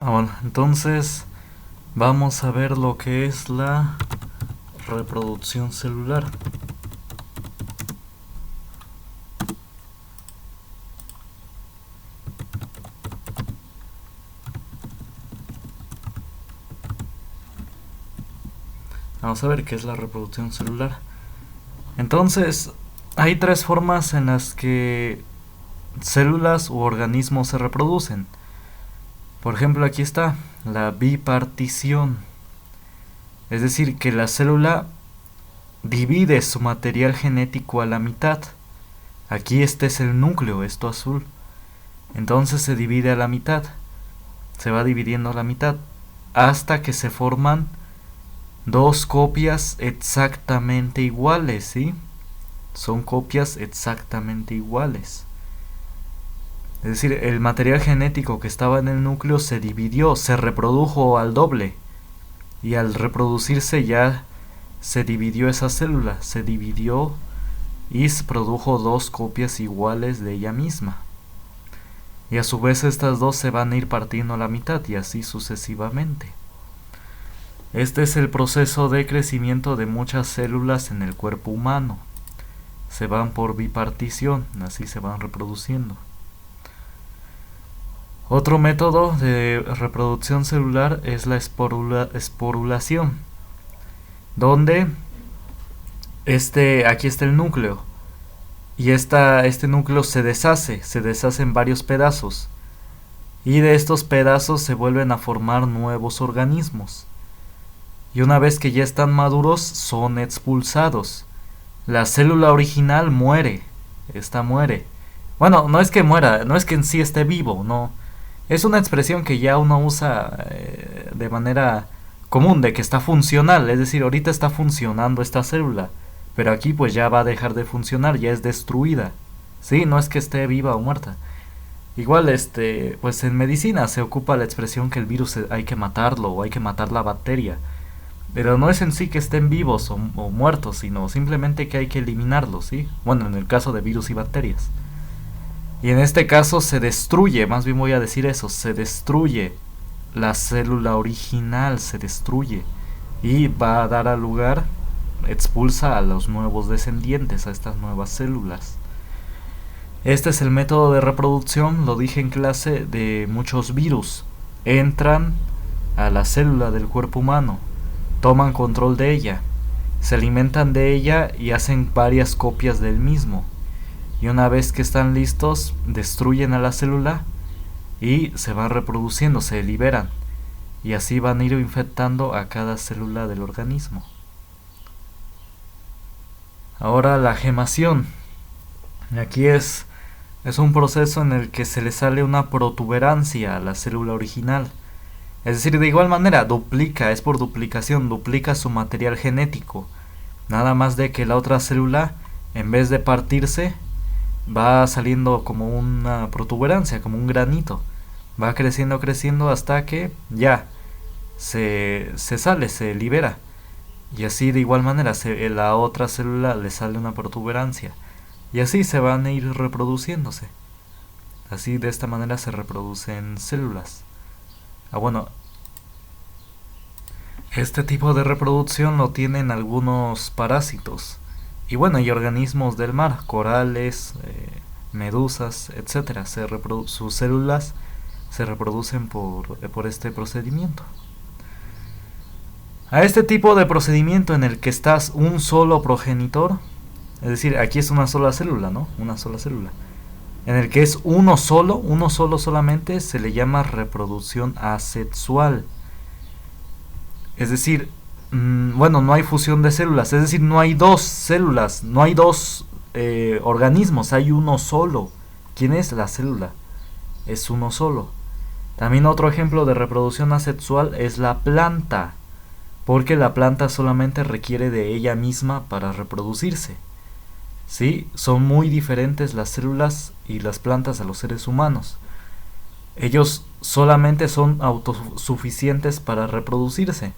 Bueno, entonces vamos a ver lo que es la reproducción celular. Vamos a ver qué es la reproducción celular. Entonces, hay tres formas en las que células u organismos se reproducen. Por ejemplo, aquí está la bipartición. Es decir, que la célula divide su material genético a la mitad. Aquí este es el núcleo, esto azul. Entonces se divide a la mitad. Se va dividiendo a la mitad hasta que se forman dos copias exactamente iguales, ¿sí? Son copias exactamente iguales. Es decir, el material genético que estaba en el núcleo se dividió, se reprodujo al doble. Y al reproducirse ya se dividió esa célula, se dividió y se produjo dos copias iguales de ella misma. Y a su vez estas dos se van a ir partiendo a la mitad y así sucesivamente. Este es el proceso de crecimiento de muchas células en el cuerpo humano. Se van por bipartición, así se van reproduciendo. Otro método de reproducción celular es la esporulación, donde aquí está el núcleo y este núcleo se deshace en varios pedazos y de estos pedazos se vuelven a formar nuevos organismos. Y una vez que ya están maduros son expulsados. La célula original muere, esta muere. Bueno, no es que muera, no es que en sí esté vivo, no. Es una expresión que ya uno usa de manera común, de que está funcional, es decir, ahorita está funcionando esta célula, pero aquí pues ya va a dejar de funcionar, ya es destruida. Sí, no es que esté viva o muerta. Igual, pues en medicina se ocupa la expresión que el virus hay que matarlo o hay que matar la bacteria. Pero no es en sí que estén vivos o muertos, sino simplemente que hay que eliminarlos, ¿sí? Bueno, en el caso de virus y bacterias. Y en este caso se destruye, más bien voy a decir eso, se destruye la célula original, se destruye. Y va a dar al lugar, expulsa a los nuevos descendientes, a estas nuevas células. Este es el método de reproducción, lo dije en clase, de muchos virus. Entran a la célula del cuerpo humano, toman control de ella, se alimentan de ella y hacen varias copias del mismo. Y una vez que están listos, destruyen a la célula y se van reproduciendo, se liberan. Y así van a ir infectando a cada célula del organismo. Ahora la gemación. Aquí es un proceso en el que se le sale una protuberancia a la célula original. Es decir, de igual manera, duplica, es por duplicación, duplica su material genético. Nada más de que la otra célula, en vez de partirse, va saliendo como una protuberancia, como un granito. Va creciendo, creciendo hasta que ya se sale, se libera. Y así de igual manera, la otra célula le sale una protuberancia. Y así se van a ir reproduciéndose. Así de esta manera se reproducen células. Bueno, este tipo de reproducción lo tienen algunos parásitos. Y bueno, hay organismos del mar, corales, medusas, etcétera. Sus células se reproducen por este procedimiento. A este tipo de procedimiento en el que estás un solo progenitor, es decir, aquí es una sola célula, ¿no? Una sola célula. En el que es uno solo solamente, se le llama reproducción asexual. Es decir, bueno, no hay fusión de células, es decir, no hay dos células, no hay dos organismos, hay uno solo. ¿Quién es la célula? Es uno solo. También otro ejemplo de reproducción asexual es la planta, porque la planta solamente requiere de ella misma para reproducirse. ¿Sí? Son muy diferentes las células y las plantas a los seres humanos. Ellos solamente son autosuficientes para reproducirse.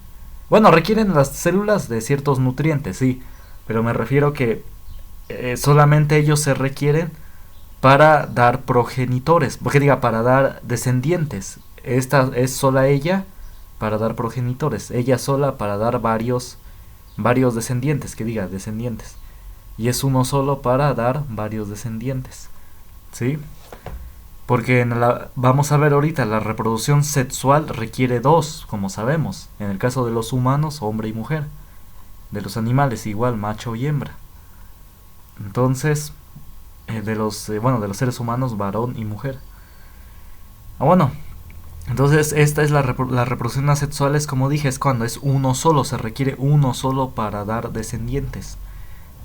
Bueno, requieren las células de ciertos nutrientes, sí, pero me refiero que solamente ellos se requieren para dar progenitores, porque diga, para dar descendientes. esta es sola ella para dar progenitores, ella sola para dar varios descendientes, que diga descendientes, y es uno solo para dar varios descendientes, ¿sí? Porque vamos a ver ahorita, la reproducción sexual requiere dos, como sabemos, en el caso de los humanos, hombre y mujer, de los animales igual, macho y hembra. Entonces, de los seres humanos, varón y mujer. Bueno, entonces esta es la reproducción asexual, es como dije, es cuando es uno solo, se requiere uno solo para dar descendientes.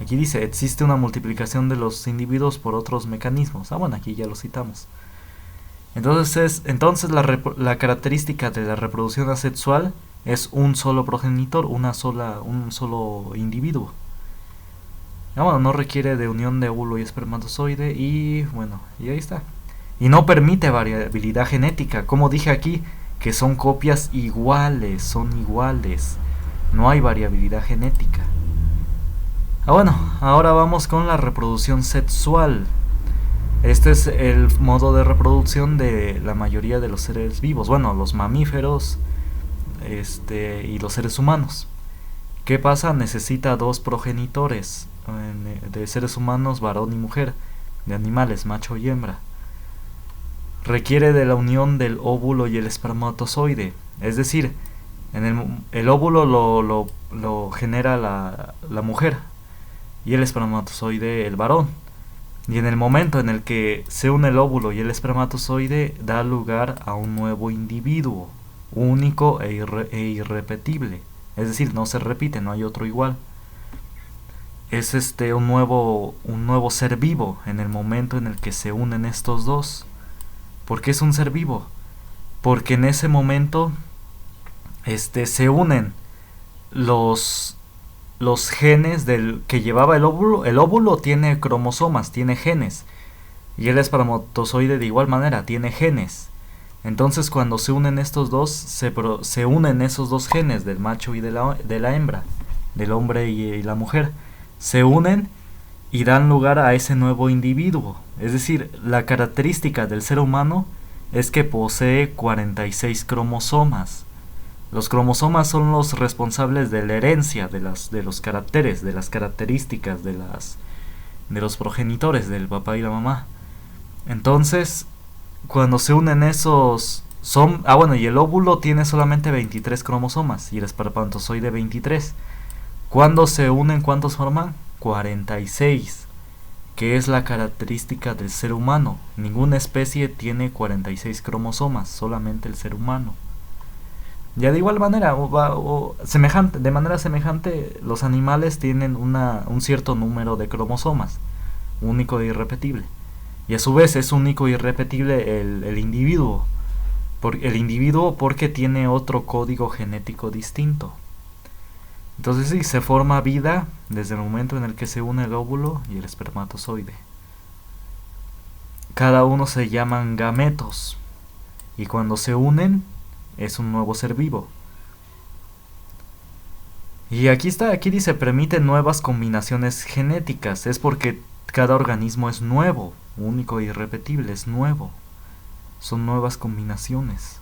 Aquí dice, existe una multiplicación de los individuos por otros mecanismos. Bueno, aquí ya lo citamos. Entonces la característica de la reproducción asexual es un solo progenitor, un solo individuo. Bueno, no requiere de unión de óvulo y espermatozoide y bueno, y ahí está. Y no permite variabilidad genética, como dije aquí, que son copias iguales, son iguales. No hay variabilidad genética. Bueno, ahora vamos con la reproducción sexual. Este es el modo de reproducción de la mayoría de los seres vivos, bueno, los mamíferos y los seres humanos. ¿Qué pasa? Necesita dos progenitores de seres humanos, varón y mujer, de animales, macho y hembra. Requiere de la unión del óvulo y el espermatozoide, es decir, el óvulo lo genera la mujer y el espermatozoide el varón. Y en el momento en el que se une el óvulo y el espermatozoide, da lugar a un nuevo individuo, único e irrepetible. Es decir, no se repite, no hay otro igual. Es un nuevo ser vivo en el momento en el que se unen estos dos. ¿Por qué es un ser vivo? Porque en ese momento se unen los genes del que llevaba el óvulo. El óvulo tiene cromosomas, tiene genes, y el espermatozoide de igual manera tiene genes. Entonces cuando se unen estos dos, se unen esos dos genes del macho y de la hembra, del hombre y la mujer, se unen y dan lugar a ese nuevo individuo. Es decir, la característica del ser humano es que posee 46 cromosomas. Los cromosomas son los responsables de la herencia, de los caracteres, de las características de los progenitores, del papá y la mamá. Entonces, cuando se unen esos y el óvulo tiene solamente 23 cromosomas y el espermatozoide 23. Cuando se unen, ¿cuántos forman? 46, que es la característica del ser humano. Ninguna especie tiene 46 cromosomas, solamente el ser humano. Ya de igual manera, de manera semejante, los animales tienen un cierto número de cromosomas, único e irrepetible. Y a su vez es único e irrepetible el individuo. El individuo porque tiene otro código genético distinto. Entonces sí, se forma vida desde el momento en el que se une el óvulo y el espermatozoide. Cada uno se llaman gametos. Y cuando se unen, es un nuevo ser vivo. Y aquí dice, permite nuevas combinaciones genéticas. Es porque cada organismo es nuevo, único e irrepetible, es nuevo. Son nuevas combinaciones.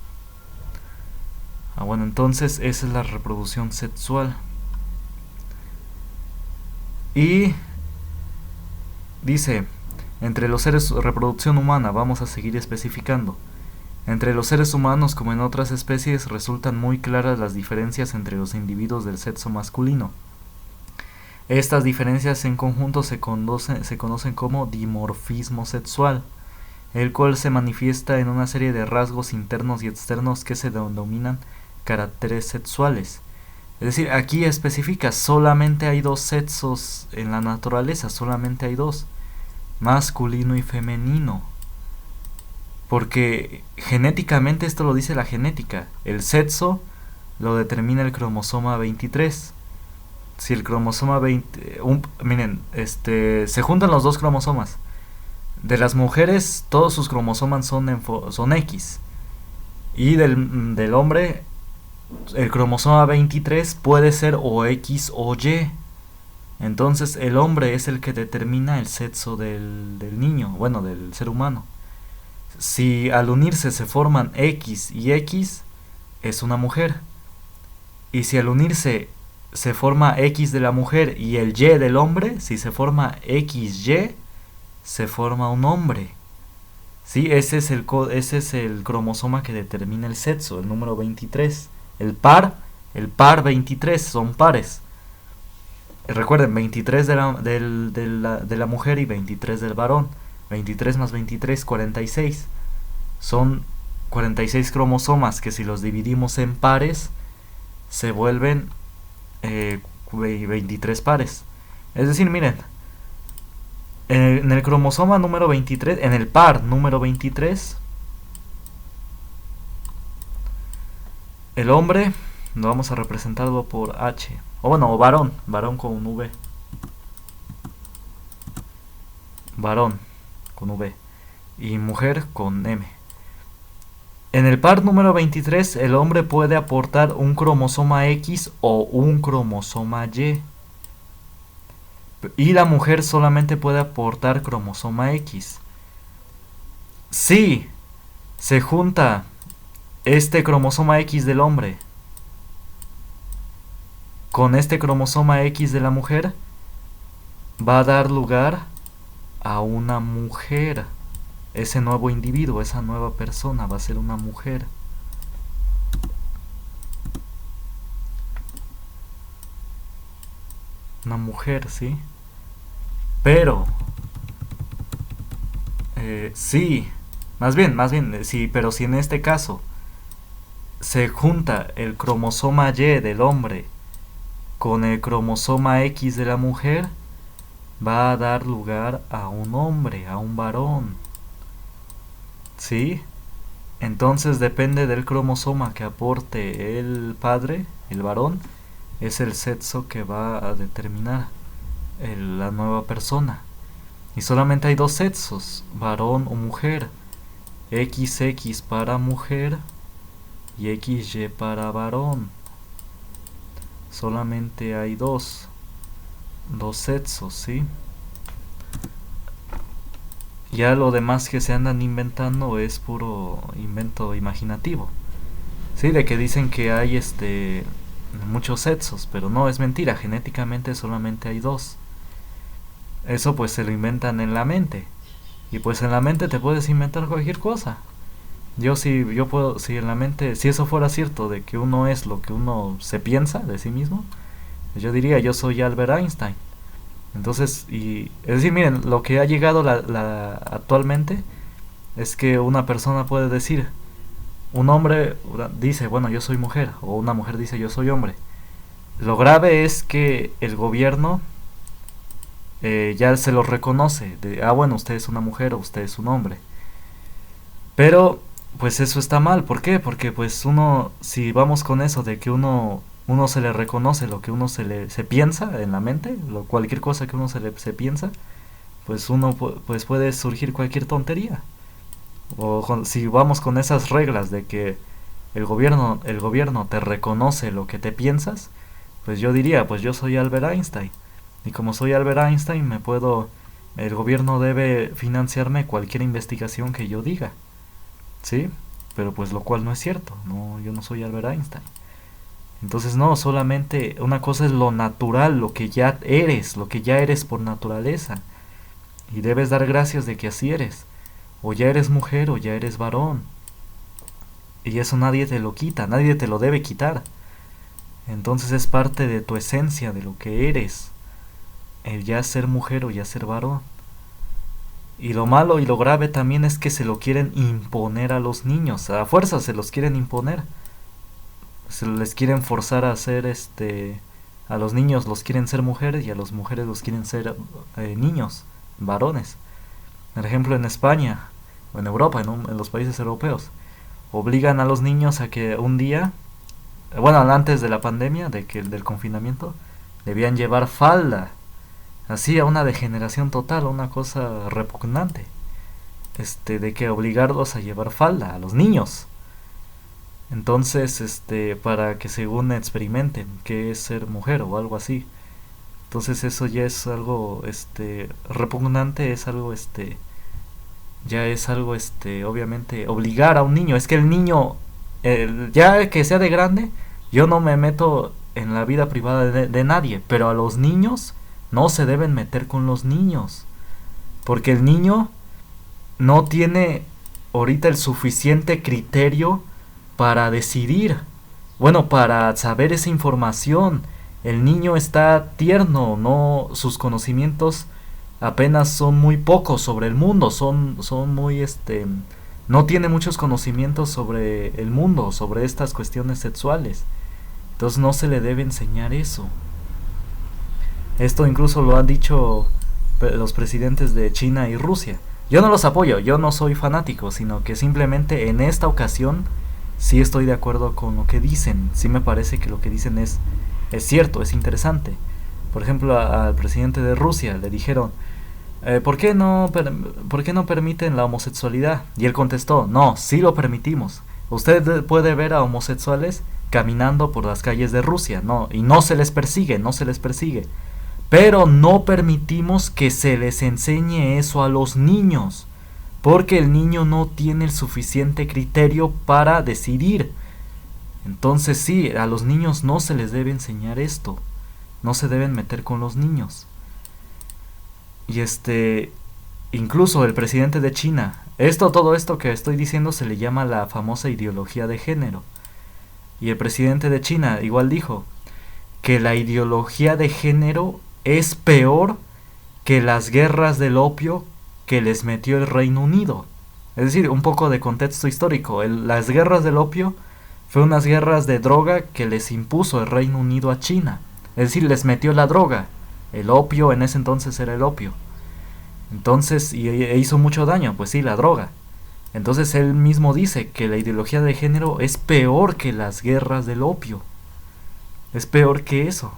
Bueno, entonces esa es la reproducción sexual. Y dice, entre los seres, reproducción humana, vamos a seguir especificando. Entre los seres humanos, como en otras especies, resultan muy claras las diferencias entre los individuos del sexo masculino. Estas diferencias en conjunto se conocen como dimorfismo sexual, el cual se manifiesta en una serie de rasgos internos y externos que se denominan caracteres sexuales. Es decir, aquí especifica, solamente hay dos sexos en la naturaleza, solamente hay dos, masculino y femenino. Porque genéticamente, esto lo dice la genética, el sexo lo determina el cromosoma 23. Si el cromosoma 20, se juntan los dos cromosomas. De las mujeres, todos sus cromosomas son X. Y del hombre, el cromosoma 23 puede ser o X o Y. Entonces el hombre es el que determina el sexo del niño, del ser humano. Si al unirse se forman X y X, es una mujer. Y si al unirse se forma X de la mujer y el Y del hombre, si se forma XY, se forma un hombre. Sí, ese es el cromosoma que determina el sexo, el número 23. El par 23 son pares. Recuerden, 23 de la mujer y 23 del varón. 23 más 23, 46. Son 46 cromosomas que si los dividimos en pares se vuelven 23 pares. Es decir, miren, en el cromosoma número 23, en el par número 23, el hombre lo vamos a representarlo por H. O bueno, varón, varón con V. Varón con V. Y mujer con M. En el par número 23, el hombre puede aportar un cromosoma X o un cromosoma Y. Y la mujer solamente puede aportar cromosoma X. Si se junta este cromosoma X del hombre con este cromosoma X de la mujer, va a dar lugar a una mujer. Ese nuevo individuo, esa nueva persona va a ser una mujer. Una mujer, ¿sí? Pero, sí, más bien, sí, pero si en este caso se junta el cromosoma Y del hombre con el cromosoma X de la mujer, va a dar lugar a un hombre, a un varón. ¿Sí? Entonces depende del cromosoma que aporte el padre, el varón, es el sexo que va a determinar la nueva persona. Y solamente hay dos sexos, varón o mujer. XX para mujer y XY para varón. Solamente hay dos sexos, ¿sí? Ya lo demás que se andan inventando es puro invento imaginativo. Sí, de que dicen que hay muchos sexos, pero no, es mentira, genéticamente solamente hay dos. Eso pues se lo inventan en la mente. Y pues en la mente te puedes inventar cualquier cosa. Yo puedo, si en la mente, si eso fuera cierto de que uno es lo que uno se piensa de sí mismo, yo diría yo soy Albert Einstein. Entonces, es decir, miren, lo que ha llegado actualmente es que una persona puede decir, un hombre dice, bueno, yo soy mujer, o una mujer dice, yo soy hombre. Lo grave es que el gobierno ya se lo reconoce, bueno, usted es una mujer o usted es un hombre. Pero, pues eso está mal, ¿por qué? Porque pues si vamos con eso de que uno se le reconoce lo que uno se piensa en la mente, cualquier cosa que uno se piensa, pues pues puede surgir cualquier tontería. Si vamos con esas reglas de que el gobierno te reconoce lo que te piensas, pues yo diría, pues yo soy Albert Einstein. Y como soy Albert Einstein, el gobierno debe financiarme cualquier investigación que yo diga. ¿Sí? Pero pues lo cual no es cierto, no, yo no soy Albert Einstein. Entonces no, solamente una cosa es lo natural, lo que ya eres por naturaleza. Y debes dar gracias de que así eres. O ya eres mujer o ya eres varón. Y eso nadie te lo quita, nadie te lo debe quitar. Entonces es parte de tu esencia, de lo que eres. El ya ser mujer o ya ser varón. Y lo malo y lo grave también es que se lo quieren imponer a los niños. A fuerza se los quieren imponer. Se les quieren forzar a hacer a los niños los quieren ser mujeres y a las mujeres los quieren ser niños, varones. Por ejemplo, en España o en Europa, en los países europeos, obligan a los niños a que un día, bueno, antes de la pandemia, del confinamiento, debían llevar falda. Así, a una degeneración total, una cosa repugnante. De que obligarlos a llevar falda a los niños. Entonces, para que según experimenten qué es ser mujer o algo así. Entonces eso ya es algo, repugnante, es algo, ya es algo, obviamente, obligar a un niño. Es que el niño, ya que sea de grande, yo no me meto en la vida privada de nadie, pero a los niños no se deben meter con los niños, porque el niño no tiene ahorita el suficiente criterio para decidir, bueno, para saber esa información. El niño está tierno, no, sus conocimientos apenas son muy pocos sobre el mundo, son muy, no tiene muchos conocimientos sobre el mundo, sobre estas cuestiones sexuales. Entonces no se le debe enseñar eso. Esto incluso lo han dicho los presidentes de China y Rusia. Yo no los apoyo, yo no soy fanático, sino que simplemente en esta ocasión sí estoy de acuerdo con lo que dicen. Sí me parece que lo que dicen es cierto, es interesante. Por ejemplo, al presidente de Rusia le dijeron, ¿por qué no permiten la homosexualidad? Y él contestó, no, sí lo permitimos. Usted puede ver a homosexuales caminando por las calles de Rusia, no, y no se les persigue, no se les persigue. Pero no permitimos que se les enseñe eso a los niños, porque el niño no tiene el suficiente criterio para decidir. Entonces sí, a los niños no se les debe enseñar esto, no se deben meter con los niños. Y incluso el presidente de China, todo esto que estoy diciendo se le llama la famosa ideología de género. Y el presidente de China igual dijo que la ideología de género es peor que las guerras del opio que les metió el Reino Unido. Es decir, un poco de contexto histórico. Las guerras del opio fue unas guerras de droga que les impuso el Reino Unido a China. Es decir, les metió la droga. El opio en ese entonces era el opio. Entonces, e hizo mucho daño, pues sí, la droga. Entonces él mismo dice que la ideología de género es peor que las guerras del opio. Es peor que eso.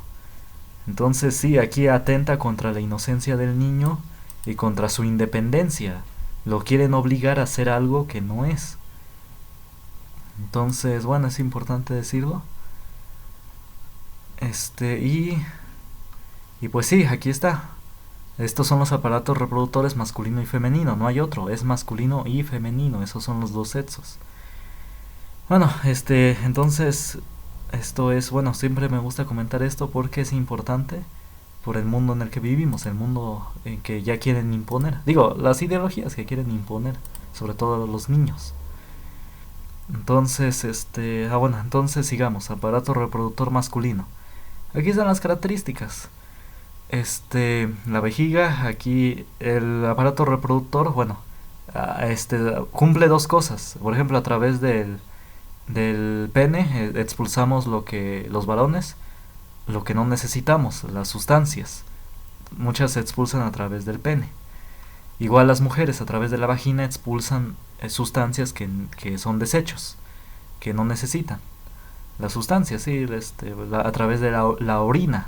Entonces sí, aquí atenta contra la inocencia del niño y contra su independencia. Lo quieren obligar a hacer algo que no es. Entonces, bueno, es importante decirlo. Y pues sí, aquí está. Estos son los aparatos reproductores masculino y femenino, no hay otro, es masculino y femenino, esos son los dos sexos. Bueno, entonces, esto es, bueno, siempre me gusta comentar esto porque es importante por el mundo en el que vivimos, el mundo en que ya quieren imponer, digo, las ideologías que quieren imponer, sobre todo a los niños. Entonces, bueno, entonces sigamos, aparato reproductor masculino. Aquí están las características. La vejiga, aquí el aparato reproductor, bueno, cumple dos cosas. Por ejemplo, a través del pene expulsamos los varones, lo que no necesitamos, las sustancias. Muchas se expulsan a través del pene. Igual las mujeres a través de la vagina expulsan sustancias que son desechos, que no necesitan. Las sustancias, sí, a través de la orina.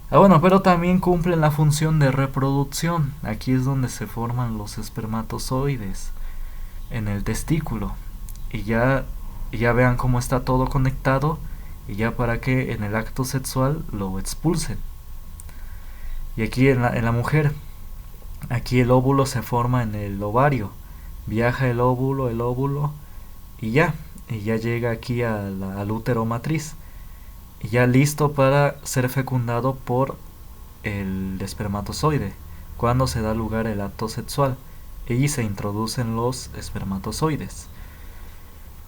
Bueno, pero también cumplen la función de reproducción. Aquí es donde se forman los espermatozoides, en el testículo. Y ya vean cómo está todo conectado, y ya para que en el acto sexual lo expulsen. Y aquí en la mujer, aquí el óvulo se forma en el ovario. Viaja el óvulo, y ya llega aquí al útero matriz. Y ya listo para ser fecundado por el espermatozoide, cuando se da lugar el acto sexual y se introducen los espermatozoides.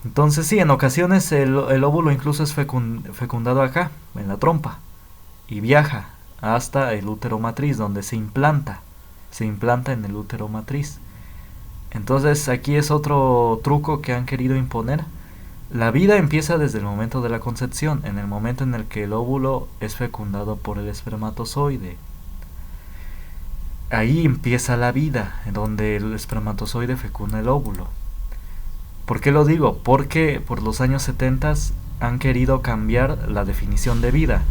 Entonces sí, en ocasiones el óvulo incluso es fecundado acá, en la trompa, y viaja hasta el útero matriz, donde se implanta en el útero matriz. Entonces aquí es otro truco que han querido imponer. La vida empieza desde el momento de la concepción, en el momento en el que el óvulo es fecundado por el espermatozoide. Ahí empieza la vida, en donde el espermatozoide fecunda el óvulo. ¿Por qué lo digo? Porque por los años 70 han querido cambiar la definición de vida.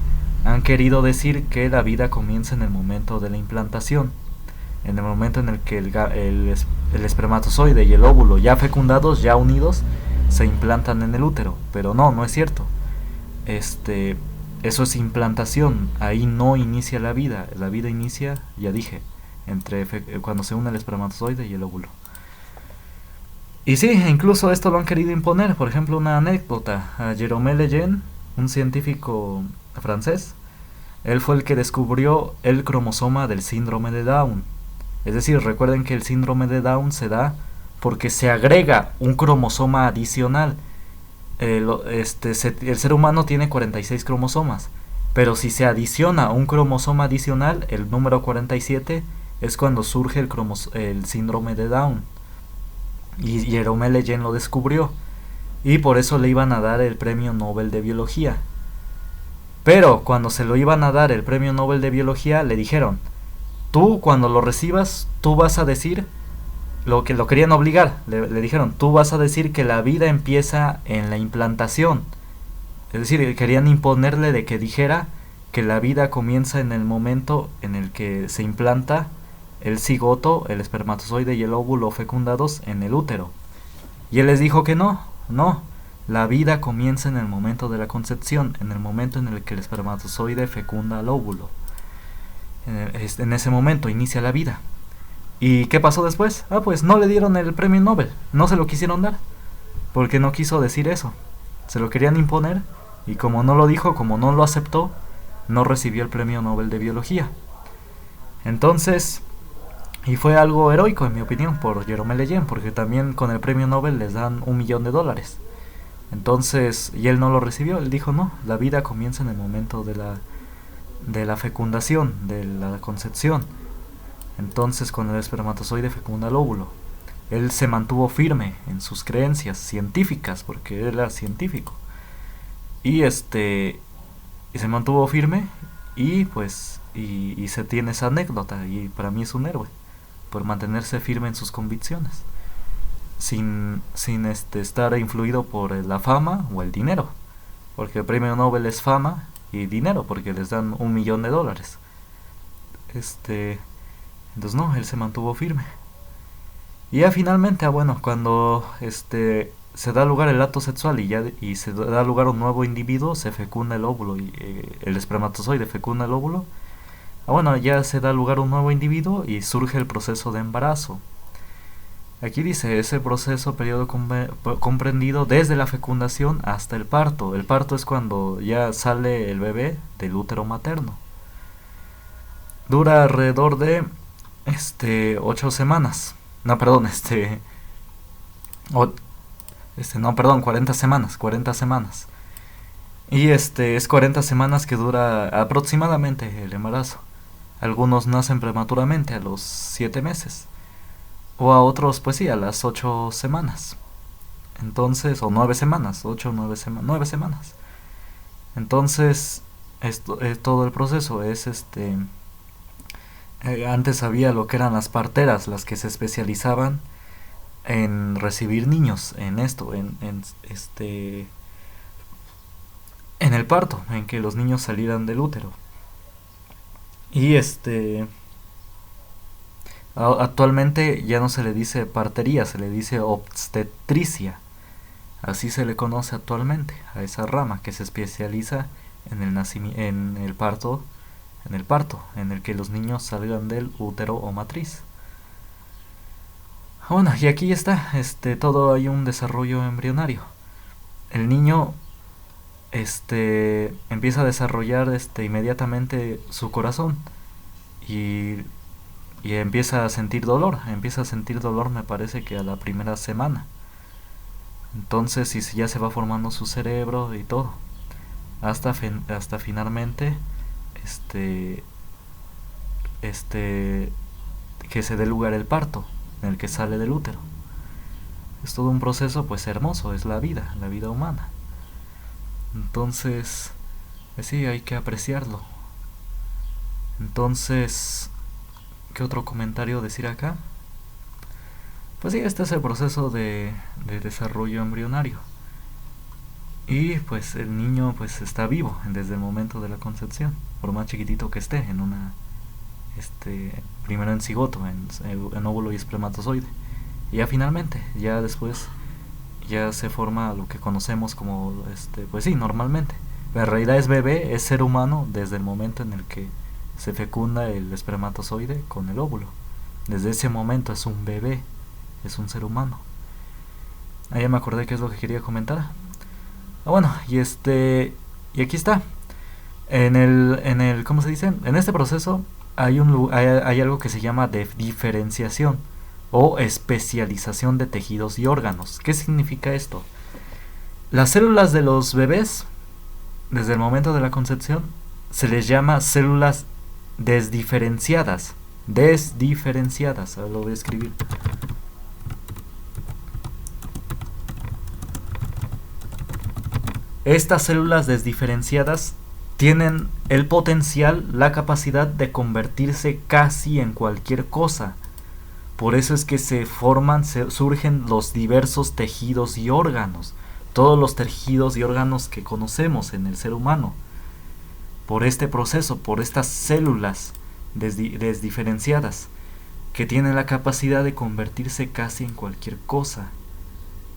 Han querido decir que la vida comienza en el momento de la implantación, en el momento en el que el espermatozoide y el óvulo ya fecundados, ya unidos, se implantan en el útero. Pero no es cierto. Eso es implantación, ahí no inicia la vida. La vida inicia, ya dije, cuando se une el espermatozoide y el óvulo. Y sí, incluso esto lo han querido imponer. Por ejemplo, una anécdota. A Jerome Lejeune, un científico francés, él fue el que descubrió el cromosoma del síndrome de Down. Es decir, recuerden que el síndrome de Down se da porque se agrega un cromosoma adicional. El ser humano tiene 46 cromosomas, pero si se adiciona un cromosoma adicional, el número 47, es cuando surge el síndrome de Down. Y Jerome Lejeune lo descubrió, y por eso le iban a dar el premio Nobel de Biología. Pero cuando se lo iban a dar el premio Nobel de Biología, le dijeron: tú cuando lo recibas, tú vas a decir lo que lo querían obligar. Le dijeron: tú vas a decir que la vida empieza en la implantación. Es decir, querían imponerle de que dijera que la vida comienza en el momento en el que se implanta el cigoto, el espermatozoide y el óvulo fecundados en el útero. Y él les dijo que no, no. La vida comienza en el momento de la concepción, en el momento en el que el espermatozoide fecunda al óvulo. En ese momento inicia la vida. ¿Y qué pasó después? Pues no le dieron el premio Nobel, no se lo quisieron dar, porque no quiso decir eso. Se lo querían imponer, y como no lo dijo, como no lo aceptó, no recibió el premio Nobel de Biología. Entonces, y fue algo heroico en mi opinión por Jerome Lejeune, porque también con el premio Nobel les dan $1.000.000. Entonces, y él no lo recibió, él dijo: no, la vida comienza en el momento de la fecundación, de la concepción. Entonces, cuando el espermatozoide fecunda el óvulo, él se mantuvo firme en sus creencias científicas, porque él era científico. Y y se mantuvo firme, y pues y se tiene esa anécdota, y para mí es un héroe por mantenerse firme en sus convicciones, sin estar influido por la fama o el dinero, porque el premio Nobel es fama y dinero, porque les dan $1.000.000. Entonces no, él se mantuvo firme. Y ya finalmente, bueno, cuando se da lugar el acto sexual y se da lugar a un nuevo individuo, se fecunda el óvulo, y el espermatozoide fecunda el óvulo. Bueno, ya se da lugar a un nuevo individuo y surge el proceso de embarazo. Aquí dice: ese proceso, periodo comprendido desde la fecundación hasta el parto. El parto es cuando ya sale el bebé del útero materno. Dura alrededor de 8 semanas. No, perdón, o, no, perdón, 40 semanas, 40 semanas. Y es 40 semanas que dura aproximadamente el embarazo. Algunos nacen prematuramente a los 7 meses. O a otros, pues sí, a las 8 semanas. Entonces, o 9 semanas, 8 o 9 semanas. Entonces, todo el proceso es antes había lo que eran las parteras, las que se especializaban en recibir niños, en esto, en el parto, en que los niños salieran del útero. Y actualmente ya no se le dice partería, se le dice obstetricia. Así se le conoce actualmente a esa rama que se especializa en el parto, en el que los niños salgan del útero o matriz. Bueno, y aquí está, todo hay un desarrollo embrionario. El niño empieza a desarrollar inmediatamente su corazón, y empieza a sentir dolor, me parece que a la primera semana. Entonces, y ya se va formando su cerebro y todo, hasta finalmente este que se dé lugar el parto, en el que sale del útero. Es todo un proceso pues hermoso, es la vida humana. Entonces, pues sí, hay que apreciarlo. Entonces, ¿qué otro comentario decir acá? Pues sí, este es el proceso de desarrollo embrionario. Y pues el niño pues está vivo desde el momento de la concepción, por más chiquitito que esté, en una primero en cigoto, en óvulo y espermatozoide. Y ya finalmente, ya después ya se forma lo que conocemos como pues sí, normalmente. Pero en realidad es bebé, es ser humano desde el momento en el que se fecunda el espermatozoide con el óvulo. Desde ese momento es un bebé, es un ser humano. ya me acordé qué es lo que quería comentar. Bueno, y aquí está. ¿Cómo se dice? En este proceso hay algo que se llama diferenciación o especialización de tejidos y órganos. ¿Qué significa esto? Las células de los bebés, desde el momento de la concepción, se les llama células desdiferenciadas. Desdiferenciadas, ahora lo voy a escribir. Estas células desdiferenciadas tienen el potencial, la capacidad de convertirse casi en cualquier cosa. Por eso es que surgen los diversos tejidos y órganos, todos los tejidos y órganos que conocemos en el ser humano. Por este proceso, por estas células desdiferenciadas, que tienen la capacidad de convertirse casi en cualquier cosa.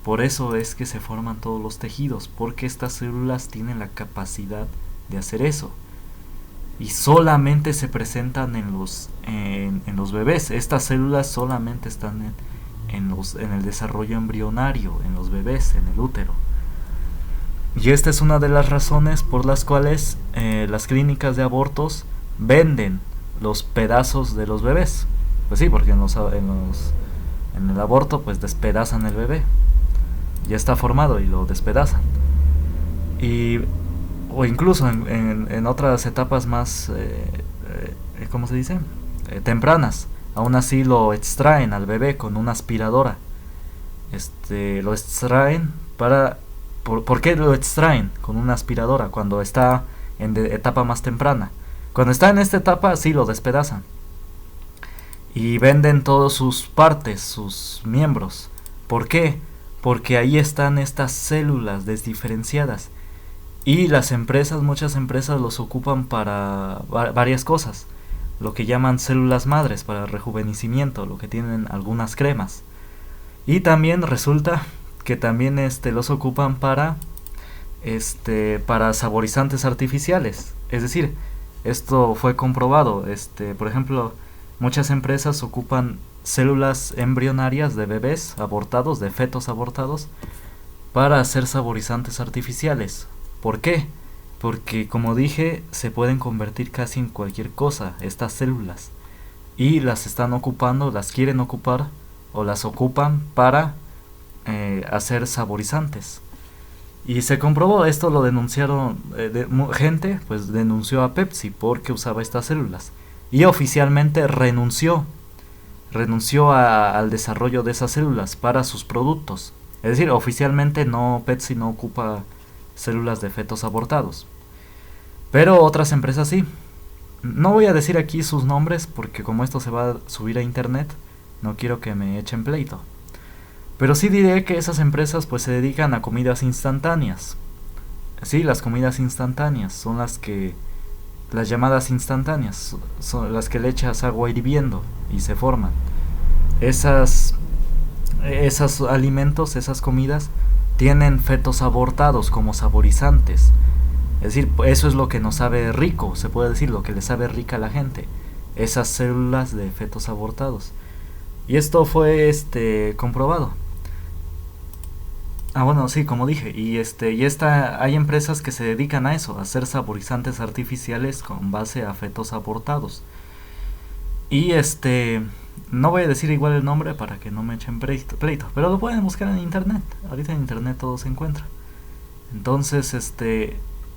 Por eso es que se forman todos los tejidos, porque estas células tienen la capacidad de hacer eso. Y solamente se presentan en los bebés. Estas células solamente están en el desarrollo embrionario, en los bebés, en el útero. Y esta es una de las razones por las cuales las clínicas de abortos venden los pedazos de los bebés. Pues sí, porque en el aborto pues despedazan el bebé. Ya está formado y lo despedazan. O incluso en otras etapas más, ¿cómo se dice? Tempranas. Aún así lo extraen al bebé con una aspiradora. Lo extraen para... ¿Por qué lo extraen con una aspiradora cuando está en etapa más temprana? Cuando está en esta etapa sí lo despedazan. Y venden todas sus partes, sus miembros. ¿Por qué? Porque ahí están estas células desdiferenciadas. Y muchas empresas los ocupan para varias cosas. Lo que llaman células madres para rejuvenecimiento, lo que tienen algunas cremas. Y también resulta que también los ocupan para saborizantes artificiales. Es decir, esto fue comprobado. Por ejemplo, muchas empresas ocupan células embrionarias de bebés abortados, de fetos abortados, para hacer saborizantes artificiales. ¿Por qué? Porque, como dije, se pueden convertir casi en cualquier cosa estas células. Y las están ocupando, las quieren ocupar o las ocupan para hacer saborizantes. Y se comprobó, esto lo denunciaron, gente pues denunció a Pepsi porque usaba estas células. Y oficialmente renunció al desarrollo de esas células para sus productos. Es decir, oficialmente Pepsi no ocupa células de fetos abortados. Pero otras empresas sí. No voy a decir aquí sus nombres porque como esto se va a subir a internet, no quiero que me echen pleito. Pero sí diré que esas empresas pues se dedican a comidas instantáneas. Sí, las comidas instantáneas son las llamadas instantáneas, son las que le echas agua hirviendo y se forman. Esos alimentos, esas comidas, tienen fetos abortados como saborizantes. Es decir, eso es lo que nos sabe rico, se puede decir, lo que le sabe rica a la gente. Esas células de fetos abortados. Y esto fue comprobado. Bueno, sí, como dije, hay empresas que se dedican a eso, a hacer saborizantes artificiales con base a fetos abortados. Y no voy a decir igual el nombre para que no me echen pleito, pero lo pueden buscar en internet. Ahorita en internet todo se encuentra. Entonces,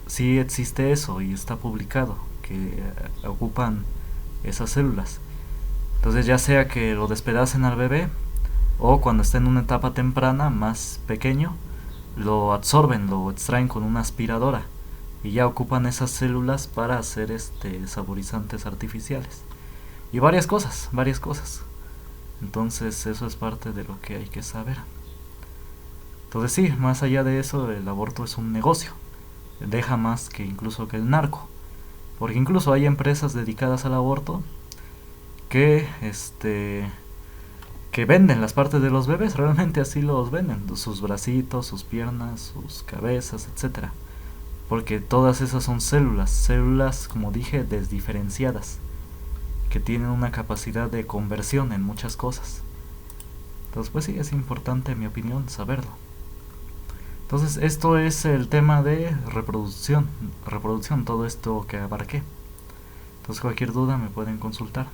sí existe eso y está publicado que ocupan esas células. Entonces, ya sea que lo despedacen al bebé o cuando está en una etapa temprana más pequeño, lo absorben, lo extraen con una aspiradora y ya ocupan esas células para hacer saborizantes artificiales. Y varias cosas. Entonces eso es parte de lo que hay que saber. Entonces sí, más allá de eso, el aborto es un negocio. Deja más que incluso que el narco. Porque incluso hay empresas dedicadas al aborto que que venden las partes de los bebés, realmente así los venden, sus bracitos, sus piernas, sus cabezas, etcétera. Porque todas esas son células, como dije, desdiferenciadas, que tienen una capacidad de conversión en muchas cosas. Entonces, pues sí, es importante, en mi opinión, saberlo. Entonces esto es el tema de reproducción, todo esto que abarqué. Entonces cualquier duda me pueden consultar.